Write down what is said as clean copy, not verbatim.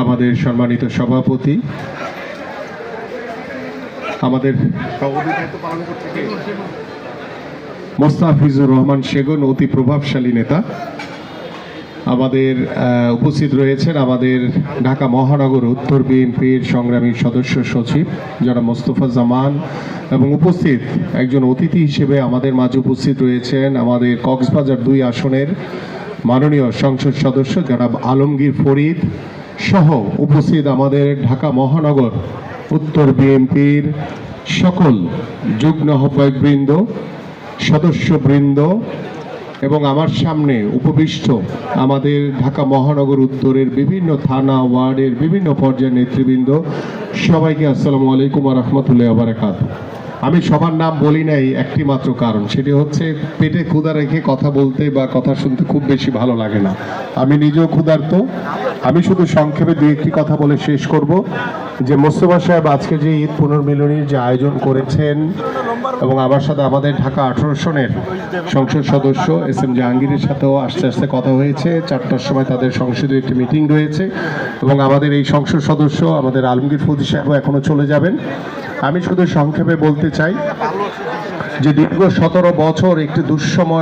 আমাদের সম্মানিত সভাপতি, আমাদের মোস্তাফিজুর রহমান সেগুন, অতি প্রভাবশালী নেতা। আমাদের উপস্থিত রয়েছেন আমাদের ঢাকা মহানগর উত্তর বিএনপির সংগ্রামী সদস্য সচিব জনাব মোস্তফা জামান, এবং উপস্থিত একজন অতিথি হিসেবে আমাদের মাঝে উপস্থিত রয়েছেন আমাদের কক্সবাজার 2 আসনের মাননীয় সংসদ সদস্য জনাব আলমগীর ফরিদ সহ উপস্থিত আমাদের ঢাকা মহানগর উত্তর বিএনপির সকল যুগ্ম আহ্বায়কবৃন্দ, সদস্যবৃন্দ এবং আমার সামনে উপবিষ্ট আমাদের ঢাকা মহানগর উত্তরের বিভিন্ন থানা ওয়ার্ডের বিভিন্ন পর্যায়ের নেতৃবৃন্দ, সবাইকে আসসালামু আলাইকুম ওয়া রাহমাতুল্লাহি ওয়া বারাকাতুহু। আমি সবার নাম বলি নাই একটি মাত্র কারণ, সেটি হচ্ছে পেটে ক্ষুধা রেখে কথা বলতে বা কথা শুনতে খুব বেশি ভালো লাগে না। আমি নিজেও ক্ষুধার্ত। আমি শুধু সংক্ষেপে 2-1টি কথা বলে শেষ করব যে মোস্তফা সাহেব আজকে যে ঈদ পুনর্মিলনীর যে আয়োজন করেছেন এবং আমার সাথে আমাদের ঢাকা 18 সনের সংসদ সদস্য এস.এম. জাহাঙ্গীরের সাথেও আস্তে আস্তে কথা হয়েছে। 4টার সময় তাদের সংসদে একটি মিটিং রয়েছে এবং আমাদের এই সংসদ সদস্য আমাদের আলমগীর ফৌজি সাহেবও এখনও চলে যাবেন। আমি শুধু সংক্ষেপে বলতে চাই যে দীর্ঘ 17 বছর একটি দুঃসময়